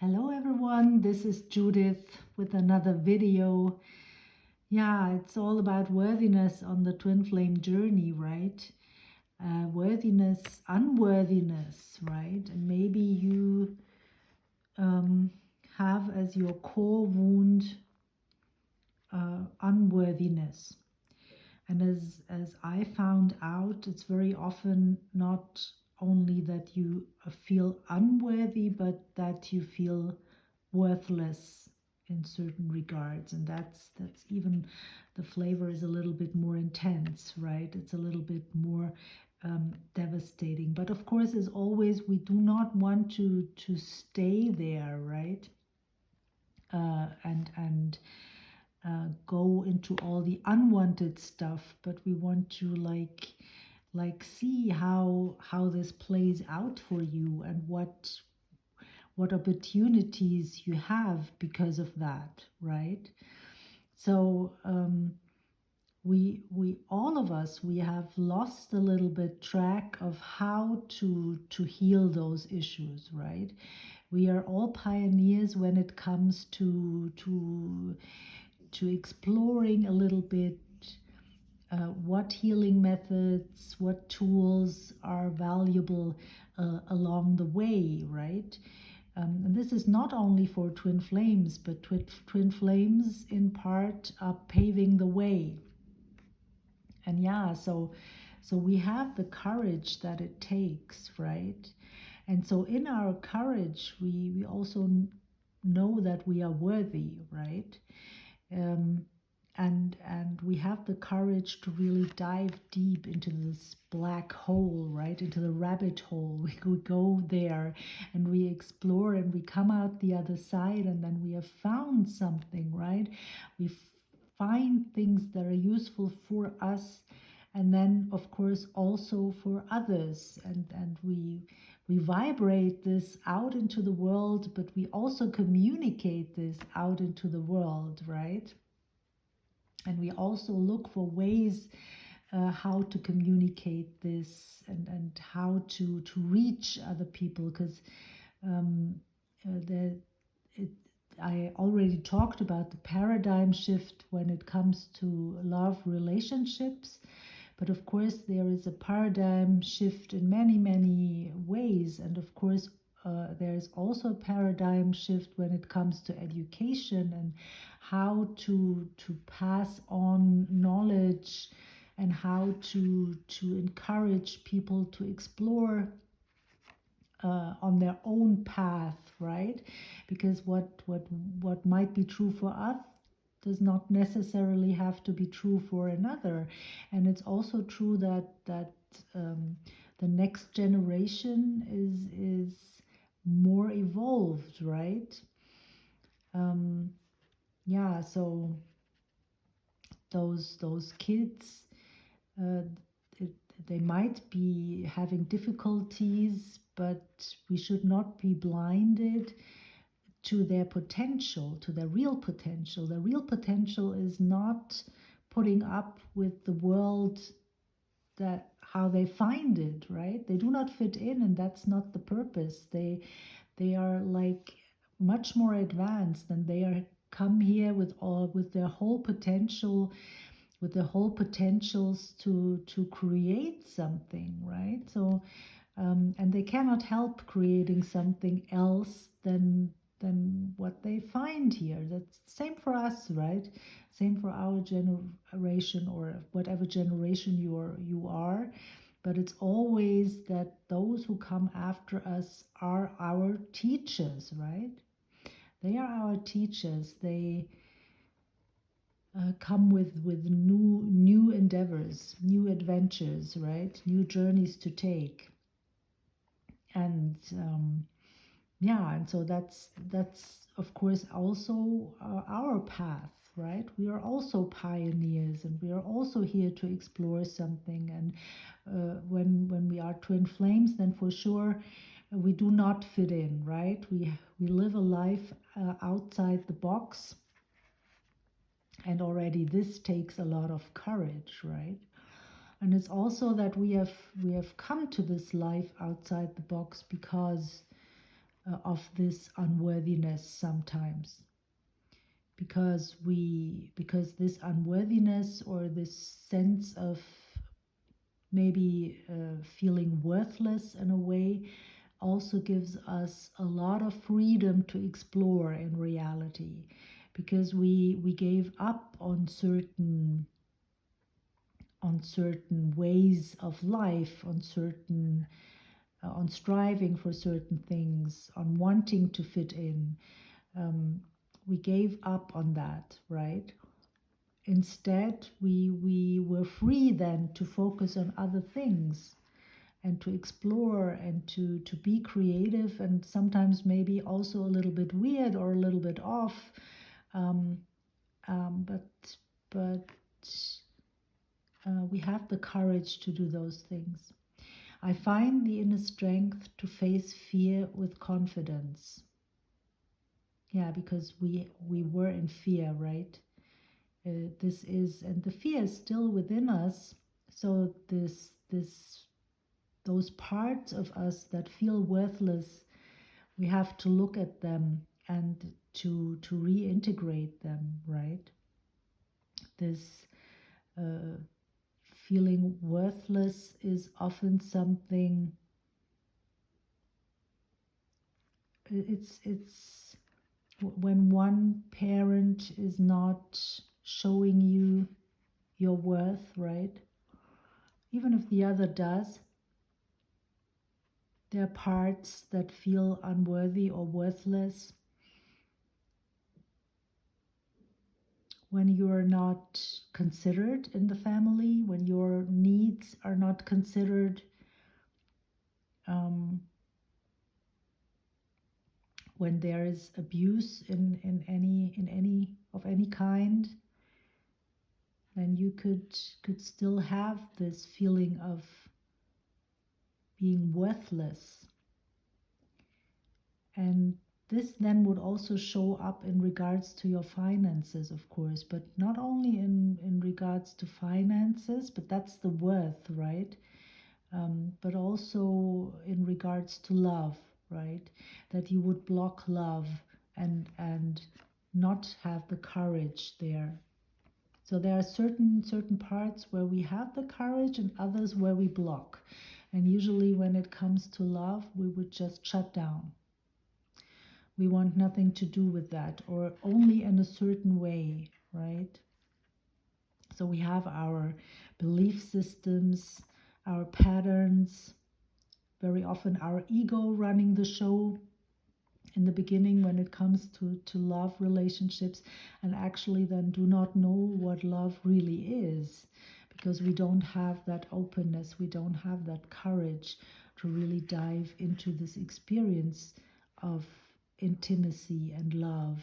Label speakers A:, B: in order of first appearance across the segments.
A: Hello everyone, this is Judith with another video. Yeah, it's all about worthiness on the twin flame journey, right? Worthiness, unworthiness, right? And maybe you have as your core wound unworthiness. And as I found out, it's very often not only that you feel unworthy, but that you feel worthless in certain regards, and that's even the flavor is a little bit more intense, right? It's a little bit more devastating. But of course, as always, we do not want to stay there, right? And go into all the unwanted stuff, but we want to like see how this plays out for you and what opportunities you have because of that, right? So we all of us, we have lost a little bit track of how to heal those issues, right? We are all pioneers when it comes to exploring a little bit what healing methods, what tools are valuable along the way, right? And this is not only for twin flames, but twin flames in part are paving the way. And yeah, so we have the courage that it takes, right? And so in our courage, we also know that we are worthy, right? Um, and we have the courage to really dive deep into this black hole, right, into the rabbit hole. We go there and we explore and we come out the other side, and then we have found something, right? We find things that are useful for us, and then of course also for others, and we vibrate this out into the world, but we also communicate this out into the world, right? And we also look for ways how to communicate this, and how to reach other people, because the it, I already talked about the paradigm shift when it comes to love relationships, but of course there is a paradigm shift in many ways, and of course there is also a paradigm shift when it comes to education and how to pass on knowledge, and how to encourage people to explore on their own path, right? Because what might be true for us does not necessarily have to be true for another. And it's also true that the next generation is more evolved, right? Yeah, so those kids, uh, it, they might be having difficulties, but we should not be blinded to their potential, to their real potential. The real potential is not putting up with the world, that how they find it, right? They do not fit in, and that's not the purpose. They are like much more advanced, and they are come here with their whole potential, with the whole potentials to create something, right? So and they cannot help creating something else than what they find here. That's same for us, right? Same for our generation, or whatever generation you are. But it's always that those who come after us are our teachers, right? They are our teachers. They come with new endeavors, new adventures, right? New journeys to take. And yeah, and so that's of course also our path, right? We are also pioneers, and we are also here to explore something. And when we are twin flames, then for sure we do not fit in, right? We live a life outside the box, and already this takes a lot of courage, right? And it's also that we have come to this life outside the box because of this unworthiness sometimes, because this unworthiness or this sense of maybe feeling worthless in a way also gives us a lot of freedom to explore in reality, because we gave up on certain ways of life, on striving for certain things, on wanting to fit in. We gave up on that, right? Instead, we were free then to focus on other things and to explore and to be creative, and sometimes maybe also a little bit weird or a little bit off. Um, but we have the courage to do those things. I find the inner strength to face fear with confidence. Yeah, because we were in fear, right? This is, and the fear is still within us. So those parts of us that feel worthless, we have to look at them and to reintegrate them, right? This feeling worthless is often something, it's when one parent is not showing you your worth, right? Even if the other does, there are parts that feel unworthy or worthless. When you are not considered in the family, when your needs are not considered, when there is abuse in any kind, then you could still have this feeling of being worthless. And this then would also show up in regards to your finances, of course, but not only in regards to finances, but that's the worth, right? But also in regards to love, right? That you would block love and not have the courage there. So there are certain parts where we have the courage and others where we block. And usually when it comes to love, we would just shut down. We want nothing to do with that, or only in a certain way, right? So we have our belief systems, our patterns, very often our ego running the show in the beginning when it comes to love relationships, and actually then do not know what love really is, because we don't have that openness, we don't have that courage to really dive into this experience of intimacy and love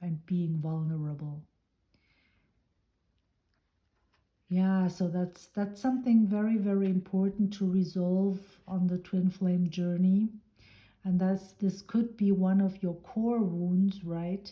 A: and being vulnerable. Yeah, so that's something very, very important to resolve on the twin flame journey. And this could be one of your core wounds, right?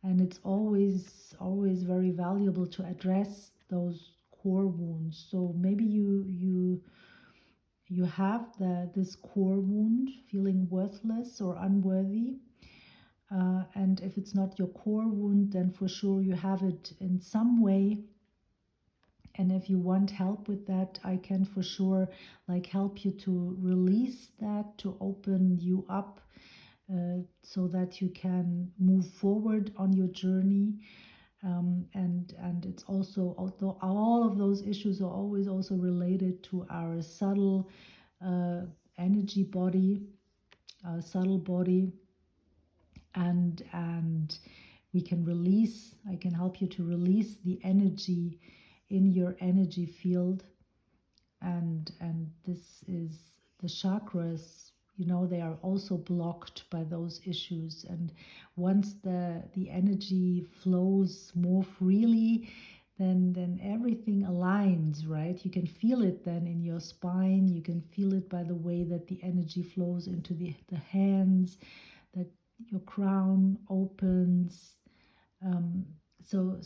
A: And it's always very valuable to address those core wounds. So maybe you have this core wound, feeling worthless or unworthy. And if it's not your core wound, then for sure you have it in some way. And if you want help with that, I can for sure help you to release that, to open you up, so that you can move forward on your journey. And it's also, although all of those issues are always also related to our subtle energy body, our subtle body, and we can release. I can help you to release the energy in your energy field, and this is the chakras. They are also blocked by those issues, and once the energy flows more freely, then everything aligns, right? You can feel it then in your spine, you can feel it by the way that the energy flows into the hands, that your crown opens. So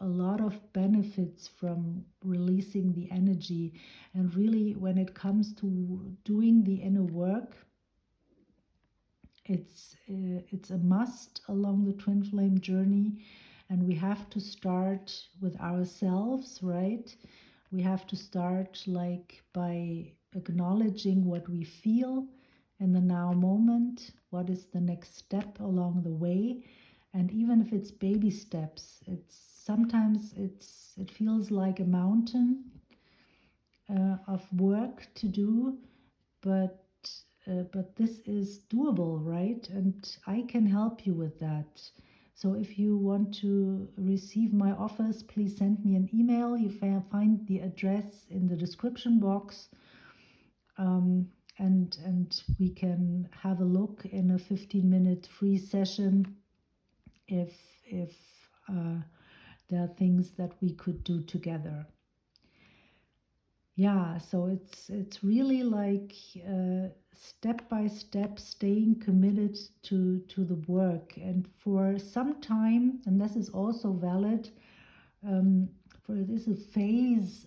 A: a lot of benefits from releasing the energy. And really, when it comes to doing the inner work, It's a must along the twin flame journey, and we have to start with ourselves, right? We have to start like by acknowledging what we feel in the now moment, what is the next step along the way. And even if it's baby steps, it's sometimes it feels like a mountain of work to do, but but this is doable, right? And I can help you with that. So if you want to receive my offers, please send me an email. You find the address in the description box, um, and we can have a look in a 15-minute free session if if there are things that we could do together. Yeah, so it's really like step by step staying committed to the work, and for some time, and this is also valid, for this a phase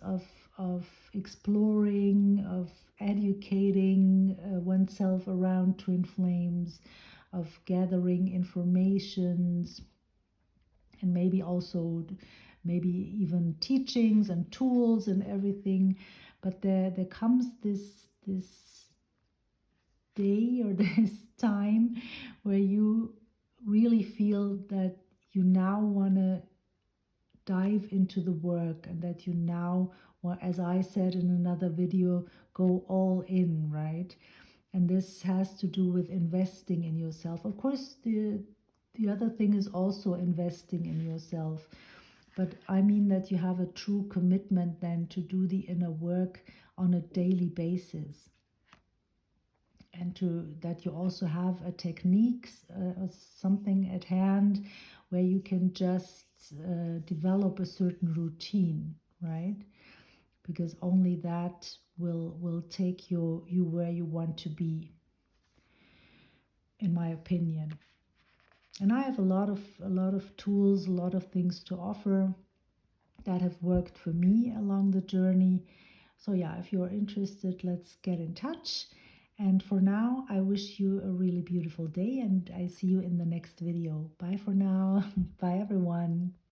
A: of exploring, of educating oneself around twin flames, of gathering informations, and maybe also maybe even teachings and tools and everything. But there comes this day or this time where you really feel that you now want to dive into the work, and that you now, well, as I said in another video, go all in, right? And this has to do with investing in yourself. Of course, the other thing is also investing in yourself, but I mean that you have a true commitment then to do the inner work on a daily basis, and to that you also have a technique, something at hand where you can just develop a certain routine, right? Because only that will take you where you want to be, in my opinion. And I have a lot of tools, a lot of things to offer that have worked for me along the journey. So yeah, if you're interested, let's get in touch. And for now, I wish you a really beautiful day, and I see you in the next video. Bye for now. Bye everyone.